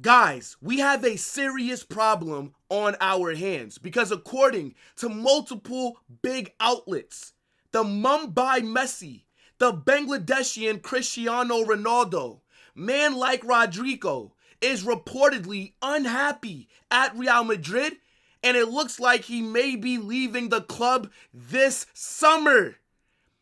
Guys, we have a serious problem on our hands because according to multiple big outlets, the Mumbai Messi, the Bangladeshian Cristiano Ronaldo, man like Rodrygo, is reportedly unhappy at Real Madrid, and it looks like he may be leaving the club this summer.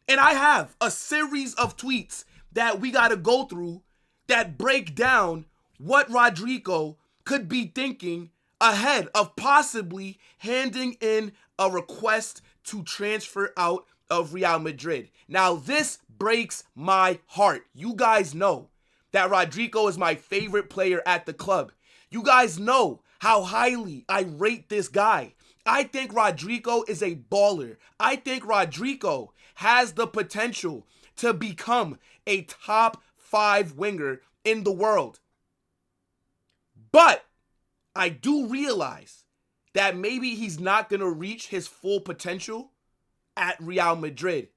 And I have a series of tweets that we got to go through that break down what Rodrygo could be thinking ahead of possibly handing in a request to transfer out of Real Madrid. Now, this breaks my heart. You guys know that Rodrygo is my favorite player at the club. You guys know how highly I rate this guy. I think Rodrygo is a baller. I think Rodrygo has the potential to become a top 5 winger in the world. But I do realize that maybe he's not going to reach his full potential at Real Madrid.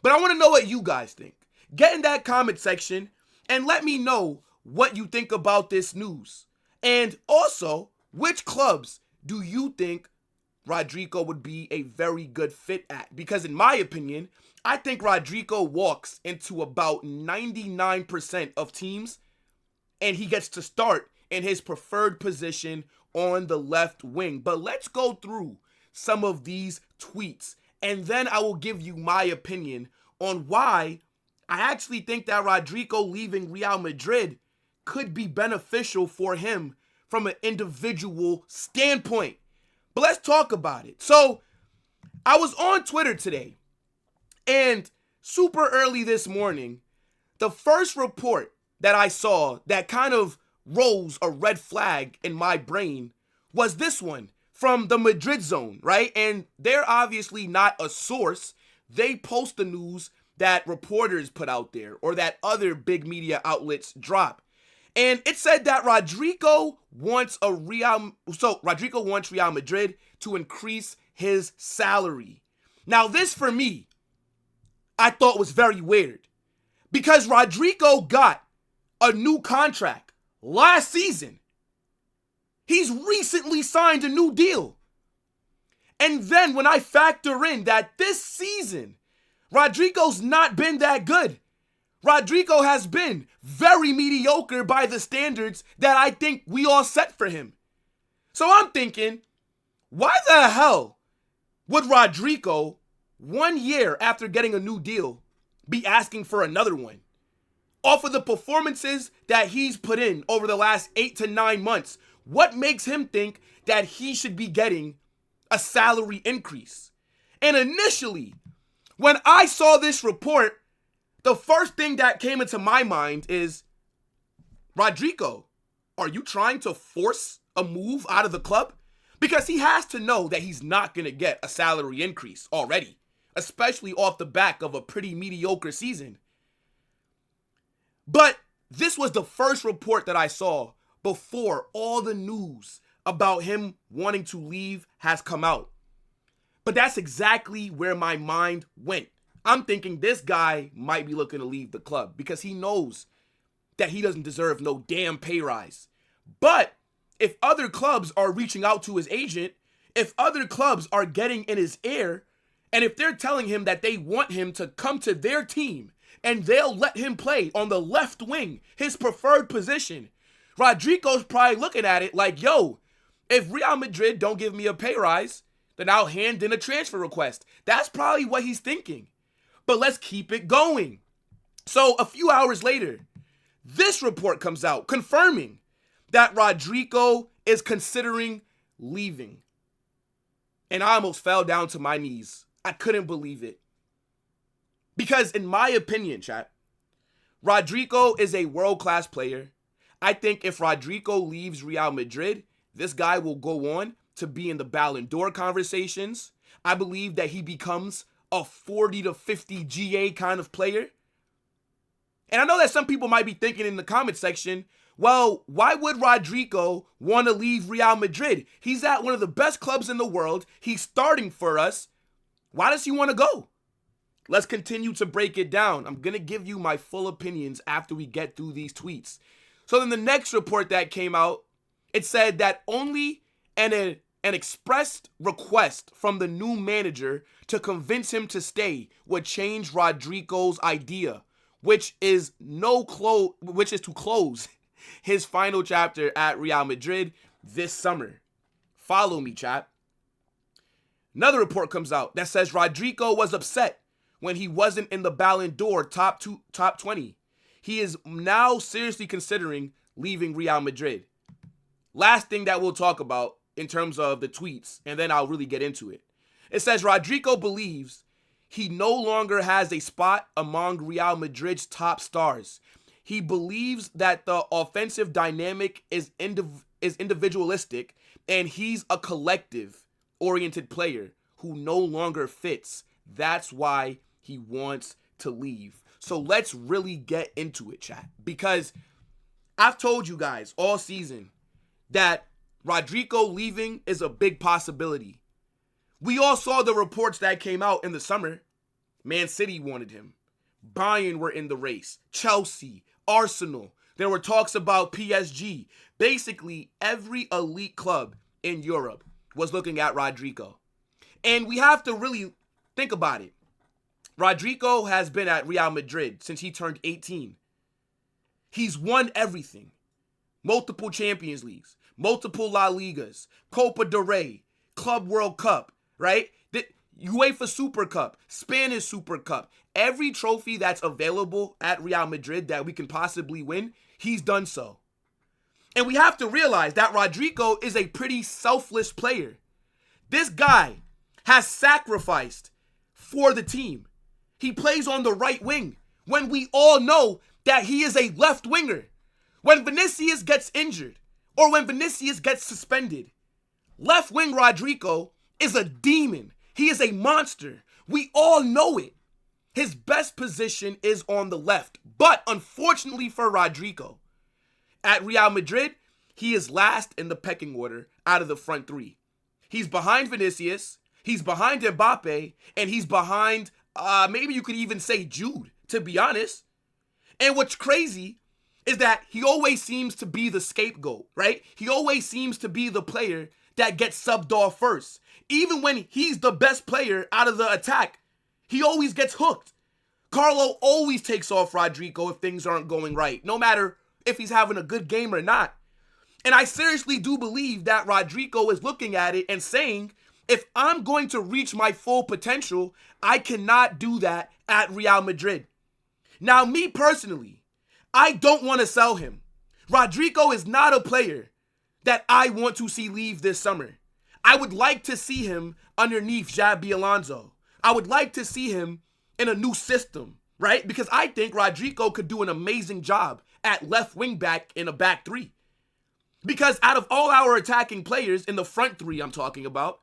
But I want to know what you guys think. Get in that comment section and let me know what you think about this news. And also, which clubs do you think Rodrygo would be a very good fit at? Because in my opinion, I think Rodrygo walks into about 99% of teams and he gets to start in his preferred position on the left wing. But let's go through some of these tweets and then I will give you my opinion on why I actually think that Rodrygo leaving Real Madrid could be beneficial for him from an individual standpoint. But let's talk about it. So I was on Twitter today and super early this morning, the first report that I saw that kind of rose a red flag in my brain was this one from the Madrid Zone, right? And they're obviously not a source. They post the news that reporters put out there or that other big media outlets drop. And it said that Rodrygo wants Real Madrid to increase his salary. Now this for me, I thought was very weird because Rodrygo got a new contract last season. He's recently signed a new deal. And then when I factor in that this season, Rodrygo's not been that good. Rodrygo has been very mediocre by the standards that I think we all set for him. So I'm thinking, why the hell would Rodrygo, 1 year after getting a new deal, be asking for another one? Off of the performances that he's put in over the last 8 to 9 months, what makes him think that he should be getting a salary increase? And initially, when I saw this report, the first thing that came into my mind is, Rodrygo, are you trying to force a move out of the club? Because he has to know that he's not going to get a salary increase already, especially off the back of a pretty mediocre season. But this was the first report that I saw before all the news about him wanting to leave has come out. But that's exactly where my mind went. I'm thinking this guy might be looking to leave the club because he knows that he doesn't deserve no damn pay rise. But if other clubs are reaching out to his agent, if other clubs are getting in his ear, and if they're telling him that they want him to come to their team and they'll let him play on the left wing, his preferred position, Rodrygo's probably looking at it like, yo, if Real Madrid don't give me a pay rise, then I'll hand in a transfer request. That's probably what he's thinking. But let's keep it going. So a few hours later, this report comes out confirming that Rodrygo is considering leaving. And I almost fell down to my knees. I couldn't believe it. Because in my opinion, chat, Rodrygo is a world-class player. I think if Rodrygo leaves Real Madrid, this guy will go on to be in the Ballon d'Or conversations. I believe that he becomes a 40 to 50 GA kind of player. And I know that some people might be thinking in the comment section, well, why would Rodrygo want to leave Real Madrid? He's at one of the best clubs in the world. He's starting for us. Why does he want to go? Let's continue to break it down. I'm going to give you my full opinions after we get through these tweets. So then the next report that came out it said that only an expressed request from the new manager to convince him to stay would change Rodrygo's idea, which is to close his final chapter at Real Madrid this summer. Follow me, chat. Another report comes out that says Rodrygo was upset when he wasn't in the Ballon d'Or top 20. He is now seriously considering leaving Real Madrid. Last thing that we'll talk about in terms of the tweets, and then I'll really get into it. It says Rodrygo believes he no longer has a spot among Real Madrid's top stars. He believes that the offensive dynamic is individualistic, and he's a collective-oriented player who no longer fits. That's why he wants to leave. So let's really get into it, chat. Because I've told you guys all season that Rodrygo leaving is a big possibility. We all saw the reports that came out in the summer. Man City wanted him. Bayern were in the race. Chelsea, Arsenal. There were talks about PSG. Basically, every elite club in Europe was looking at Rodrygo. And we have to really think about it. Rodrygo has been at Real Madrid since he turned 18. He's won everything. Multiple Champions Leagues, multiple La Ligas, Copa del Rey, Club World Cup, right? The UEFA Super Cup, Spanish Super Cup. Every trophy that's available at Real Madrid that we can possibly win, he's done so. And we have to realize that Rodrygo is a pretty selfless player. This guy has sacrificed for the team. He plays on the right wing when we all know that he is a left winger. When Vinicius gets injured or when Vinicius gets suspended, left wing Rodrygo is a demon. He is a monster. We all know it. His best position is on the left. But unfortunately for Rodrygo, at Real Madrid, he is last in the pecking order out of the front three. He's behind Vinicius, he's behind Mbappe, and he's behind, maybe you could even say Jude, to be honest. And what's crazy is that he always seems to be the scapegoat, right? He always seems to be the player that gets subbed off first. Even when he's the best player out of the attack, he always gets hooked. Carlo always takes off Rodrygo if things aren't going right, no matter if he's having a good game or not. And I seriously do believe that Rodrygo is looking at it and saying, if I'm going to reach my full potential, I cannot do that at Real Madrid. Now, me personally, I don't want to sell him. Rodrygo is not a player that I want to see leave this summer. I would like to see him underneath Xabi Alonso. I would like to see him in a new system, right? Because I think Rodrygo could do an amazing job at left wing back in a back three. Because out of all our attacking players in the front three I'm talking about,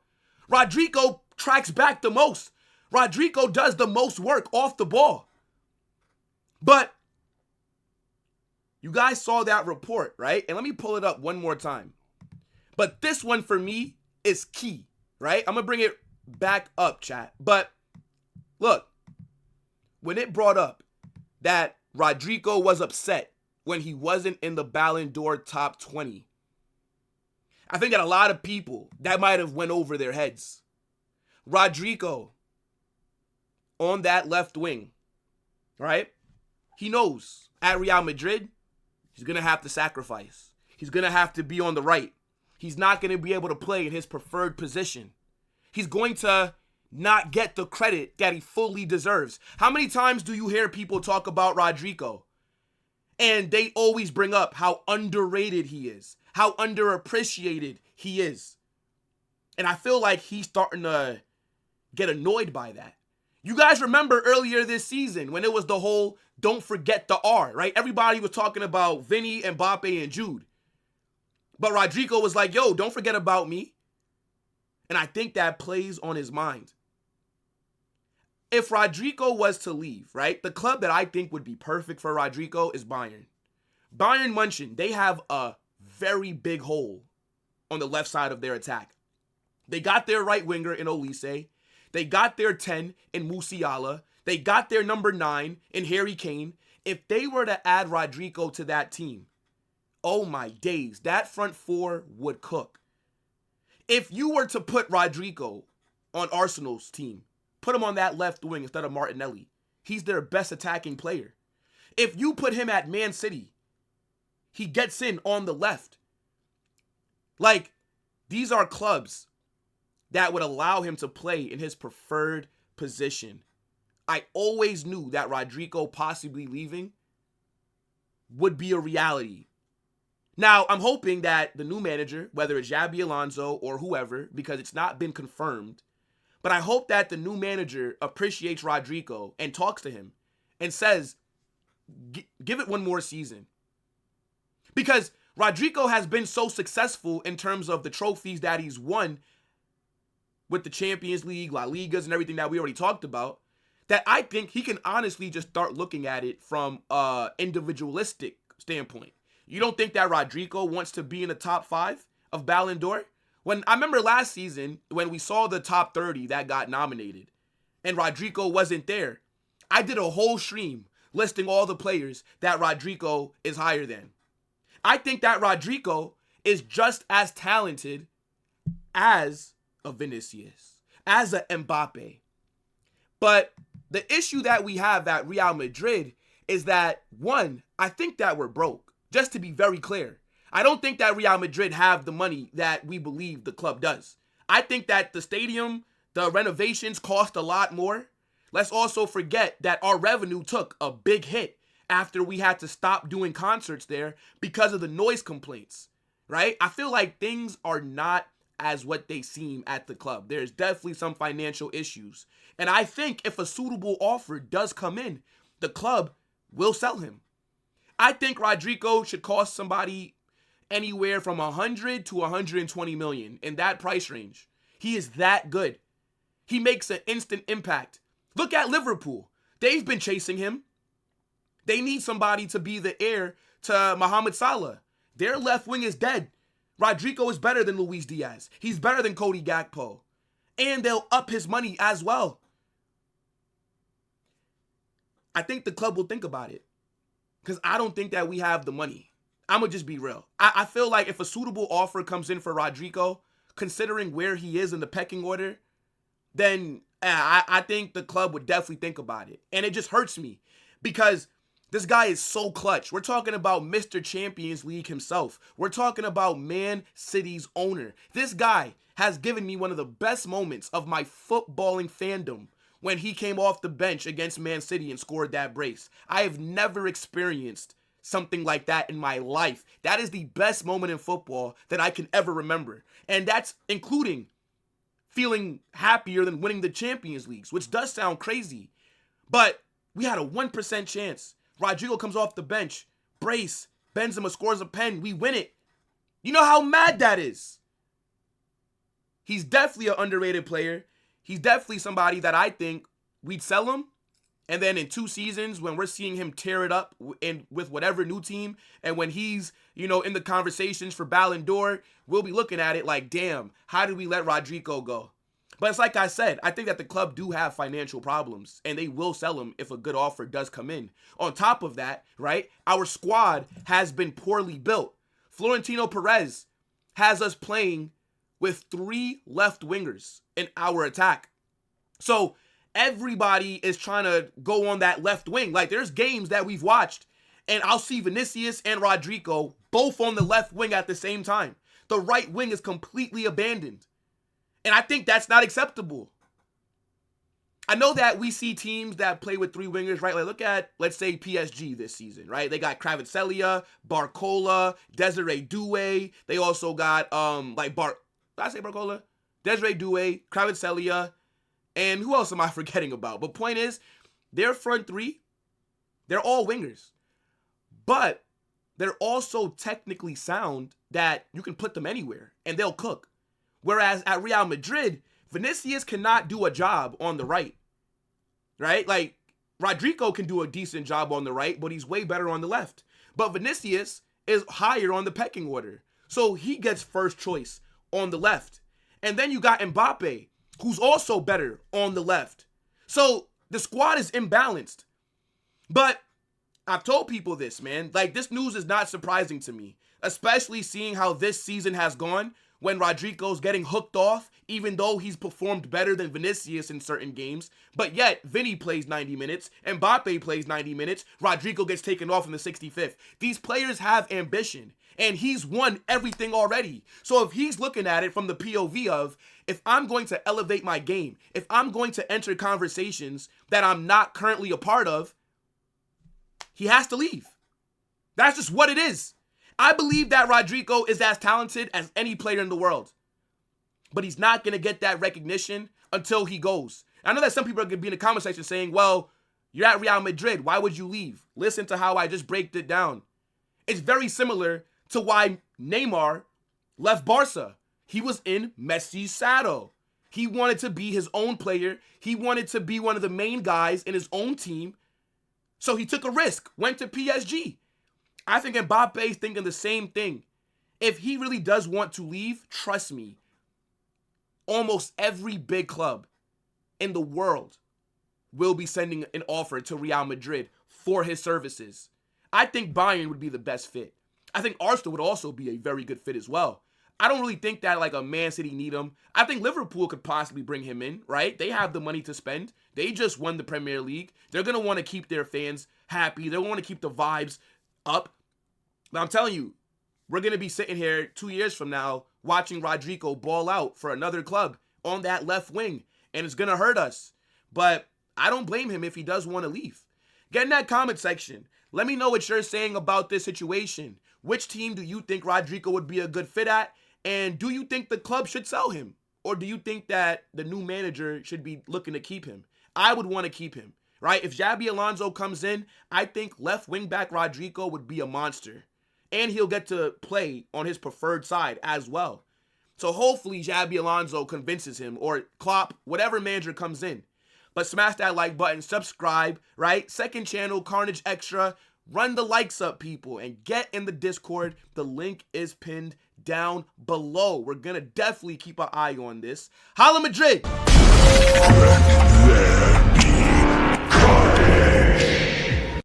Rodrygo tracks back the most. Rodrygo does the most work off the ball. But you guys saw that report, right? And let me pull it up one more time. But this one for me is key, right? I'm going to bring it back up, chat. But look, when it brought up that Rodrygo was upset when he wasn't in the Ballon d'Or top 20, I think that a lot of people, that might have went over their heads. Rodrygo on that left wing, right? He knows at Real Madrid, he's going to have to sacrifice. He's going to have to be on the right. He's not going to be able to play in his preferred position. He's going to not get the credit that he fully deserves. How many times do you hear people talk about Rodrygo? And they always bring up how underrated he is, how underappreciated he is. And I feel like he's starting to get annoyed by that. You guys remember earlier this season when it was the whole don't forget the R, right? Everybody was talking about Vinny, Mbappe, and Jude. But Rodrygo was like, yo, don't forget about me. And I think that plays on his mind. If Rodrygo was to leave, right, the club that I think would be perfect for Rodrygo is Bayern. Bayern München, they have a very big hole on the left side of their attack. They got their right winger in Olise. They got their 10 in Musiala. They got their number 9 in Harry Kane. If they were to add Rodrygo to that team, Oh my days, that front four would cook. If you were to put Rodrygo on Arsenal's team, put him on that left wing instead of Martinelli, he's their best attacking player. If you put him at Man City, he gets in on the left. Like, these are clubs that would allow him to play in his preferred position. I always knew that Rodrygo possibly leaving would be a reality. Now, I'm hoping that the new manager, whether it's Xabi Alonso or whoever, because it's not been confirmed, but I hope that the new manager appreciates Rodrygo and talks to him and says, give it one more season. Because Rodrygo has been so successful in terms of the trophies that he's won with the Champions League, La Ligas, and everything that we already talked about, that I think he can honestly just start looking at it from an individualistic standpoint. You don't think that Rodrygo wants to be in the top 5 of Ballon d'Or? When I remember last season, when we saw the top 30 that got nominated, and Rodrygo wasn't there, I did a whole stream listing all the players that Rodrygo is higher than. I think that Rodrygo is just as talented as a Vinicius, as a Mbappe. But the issue that we have at Real Madrid is that, one, I think that we're broke. Just to be very clear, I don't think that Real Madrid have the money that we believe the club does. I think that the stadium, the renovations cost a lot more. Let's also forget that our revenue took a big hit after we had to stop doing concerts there because of the noise complaints, right? I feel like things are not as what they seem at the club. There's definitely some financial issues. And I think if a suitable offer does come in, the club will sell him. I think Rodrygo should cost somebody anywhere from 100 to 120 million in that price range. He is that good. He makes an instant impact. Look at Liverpool. They've been chasing him. They need somebody to be the heir to Mohamed Salah. Their left wing is dead. Rodrygo is better than Luis Diaz. He's better than Cody Gakpo. And they'll up his money as well. I think the club will think about it. Because I don't think that we have the money. I'm going to just be real. I feel like if a suitable offer comes in for Rodrygo, considering where he is in the pecking order, then I think the club would definitely think about it. And it just hurts me because this guy is so clutch. We're talking about Mr. Champions League himself. We're talking about Man City's owner. This guy has given me one of the best moments of my footballing fandom when he came off the bench against Man City and scored that brace. I have never experienced something like that in my life. That is the best moment in football that I can ever remember. And that's including feeling happier than winning the Champions Leagues, which does sound crazy. But we had a 1% chance. Rodrygo comes off the bench, brace, Benzema scores a pen, we win it. You know how mad that is. He's definitely an underrated player. He's definitely somebody that I think we'd sell him. And then in 2 seasons, when we're seeing him tear it up with whatever new team, and when he's, in the conversations for Ballon d'Or, we'll be looking at it like, damn, how did we let Rodrygo go? But it's like I said, I think that the club do have financial problems, and they will sell him if a good offer does come in. On top of that, right, our squad has been poorly built. Florentino Perez has us playing with 3 left wingers in our attack. So everybody is trying to go on that left wing. Like, there's games that we've watched, and I'll see Vinicius and Rodrygo both on the left wing at the same time. The right wing is completely abandoned. And I think that's not acceptable. I know that we see teams that play with 3 wingers, right? Like, look at, let's say, PSG this season, right? They got Kvaratskhelia, Barcola, Desiree Doué. They also got, did I say Barcola? Desiree Doué, Kvaratskhelia, and who else am I forgetting about? But point is, their front 3, they're all wingers. But they're also technically sound that you can put them anywhere, and they'll cook. Whereas at Real Madrid, Vinicius cannot do a job on the right, right? Like, Rodrygo can do a decent job on the right, but he's way better on the left. But Vinicius is higher on the pecking order, so he gets first choice on the left. And then you got Mbappe, who's also better on the left. So the squad is imbalanced. But I've told people this, man. Like, this news is not surprising to me. especially seeing how this season has gone when Rodrygo's getting hooked off, even though he's performed better than Vinicius in certain games. But yet, Vinny plays 90 minutes, Mbappe plays 90 minutes, Rodrygo gets taken off in the 65th. These players have ambition, and he's won everything already. So if he's looking at it from the POV of, if I'm going to elevate my game, if I'm going to enter conversations that I'm not currently a part of, he has to leave. That's just what it is. I believe that Rodrygo is as talented as any player in the world. But he's not going to get that recognition until he goes. I know that some people are going to be in the comment section saying, well, you're at Real Madrid. Why would you leave? Listen to how I just break it down. It's very similar to why Neymar left Barca. He was in Messi's saddle. He wanted to be his own player. He wanted to be one of the main guys in his own team. So he took a risk, went to PSG. I think Mbappe's thinking the same thing. If he really does want to leave, trust me, almost every big club in the world will be sending an offer to Real Madrid for his services. I think Bayern would be the best fit. I think Arsenal would also be a very good fit as well. I don't really think that like a Man City need him. I think Liverpool could possibly bring him in, right? They have the money to spend. They just won the Premier League. They're going to want to keep their fans happy. They want to keep the vibes up. But I'm telling you, we're going to be sitting here 2 years from now watching Rodrygo ball out for another club on that left wing. And it's going to hurt us. But I don't blame him if he does want to leave. Get in that comment section. Let me know what you're saying about this situation. Which team do you think Rodrygo would be a good fit at? And do you think the club should sell him? Or do you think that the new manager should be looking to keep him? I would want to keep him, right? If Xabi Alonso comes in, I think left wing back Rodrygo would be a monster. And he'll get to play on his preferred side as well. So hopefully Xabi Alonso convinces him, or Klopp, whatever manager comes in. But smash that like button, subscribe, right? Second channel, Carnage Extra. Run the likes up, people, and get in the Discord. The link is pinned down below. We're going to definitely keep an eye on this. Holla Madrid!